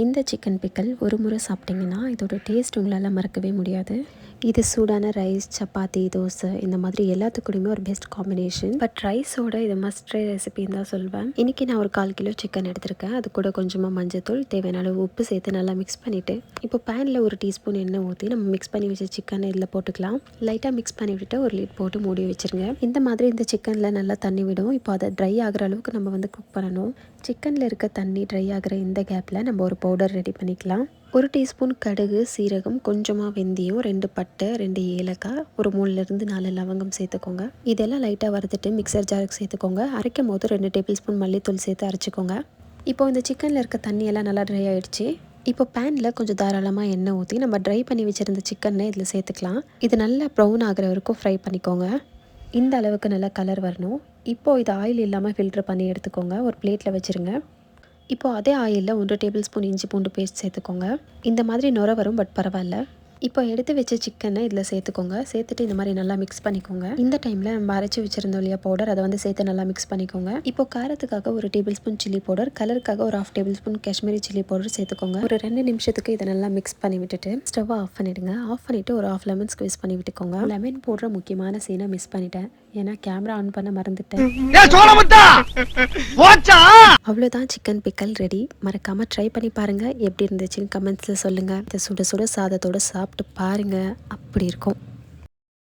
இந்த சிக்கன் பிக்கல் ஒரு முறை சாப்பிட்டிங்கன்னா இதோட டேஸ்ட் உங்களால் மறக்கவே முடியாது. இது சூடான ரைஸ், சப்பாத்தி, தோசை இந்த மாதிரி எல்லாத்துக்கூடயுமே ஒரு பெஸ்ட் காம்பினேஷன். பட் ரைஸோட இது மஸ்ட் ட்ரை ரெசிபின்னு தான் சொல்வேன். இன்றைக்கி நான் ஒரு 1/4 கிலோ சிக்கன் எடுத்திருக்கேன். அது கூட கொஞ்சமாக மஞ்சத்தூள், தேவையான அளவு உப்பு சேர்த்து நல்லா மிக்ஸ் பண்ணிவிட்டு இப்போ பேனில் 1 டீஸ்பூன் எண்ணெய் ஊற்றி நம்ம மிக்ஸ் பண்ணி வச்ச சிக்கனை இதில் போட்டுக்கலாம். லைட்டாக மிக்ஸ் பண்ணி விட்டுட்டு ஒரு லிட் போட்டு மூடி வச்சுருங்க. இந்த மாதிரி இந்த சிக்கனில் நல்லா தண்ணி விடும். இப்போ அதை ட்ரை ஆகிற அளவுக்கு நம்ம குக் பண்ணணும். சிக்கனில் இருக்க தண்ணி ட்ரை ஆகிற இந்த கேப்பில் நம்ம ஒரு பவுடர் ரெடி பண்ணிக்கலாம். 1 டீஸ்பூன் கடுகு, சீரகம், கொஞ்சமாக வெந்தயம், 2 பட்டை, 2 ஏலக்காய், ஒரு 3லேருந்து 4 லவங்கம் சேர்த்துக்கோங்க. இதெல்லாம் லைட்டாக வறுத்துட்டு மிக்சர் ஜாருக்கு சேர்த்துக்கோங்க. அரைக்கும் போது 2 டேபிள் ஸ்பூன் மல்லித்தூள் சேர்த்து அரைச்சிக்கோங்க. இப்போ இந்த சிக்கனில் இருக்க தண்ணியெல்லாம் நல்லா ட்ரை ஆகிடுச்சு. இப்போ பேனில் கொஞ்சம் தாராளமாக எண்ணெய் ஊற்றி நம்ம ட்ரை பண்ணி வச்சுருந்த சிக்கனை இதில் சேர்த்துக்கலாம். இது நல்லா ப்ரௌன் ஆகிற வரைக்கும் ஃப்ரை பண்ணிக்கோங்க. இந்த அளவுக்கு நல்லா கலர் வரணும். இப்போது இது ஆயில் இல்லாமல் ஃபில்டர் பண்ணி எடுத்துக்கோங்க. ஒரு பிளேட்டில் வச்சுருங்க. இப்போது அதே ஆயிலில் 1 டேபிள் ஸ்பூன் இஞ்சி பூண்டு பேஸ்ட் சேர்த்துக்கோங்க. இந்த மாதிரி நுர வரும், பட் பரவாயில்ல. இப்போ எடுத்து வச்ச சிக்கனை இதில் சேர்த்துக்கோங்க. சேர்த்துட்டு இந்த மாதிரி நல்லா மிக்ஸ் பண்ணிக்கோங்க. இந்த டைமில் நம்ம அரைச்சி வச்சுருந்தோம் இல்லையா பவுடர், அதை சேர்த்து நல்லா மிக்ஸ் பண்ணிக்கோங்க. இப்போ காரத்துக்காக 1 டேபிள் ஸ்பூன் சில்லி பவுடர், கலருக்காக ஒரு 1/2 table spoon Kashmiri chilli powder சேர்த்துக்கோங்க. ஒரு 2 நிமிஷத்துக்கு இதை நல்லா மிக்ஸ் பண்ணி விட்டுட்டு ஸ்டவ்வை ஆஃப் பண்ணிவிடுங்க. ஆஃப் பண்ணிவிட்டு ஒரு 1/2 லெமன் ஸ்க்வீஸ் பண்ணி விட்டுக்கோங்க. லெமன் போடுற முக்கியமான சீனை மிஸ் பண்ணிட்டேன், ஏன்னா கேமரா ஆன் பண்ண மறந்துட்டேன். அவ்வளோதான், சிக்கன் பிக்கல் ரெடி. மறக்காமல் ட்ரை பண்ணி பாருங்கள். எப்படி இருந்துச்சுன்னு கமெண்ட்ஸில் சொல்லுங்கள். இதை சுட சுட சாதத்தோடு சாப்பிட்டு பாருங்கள், அப்படி இருக்கும்.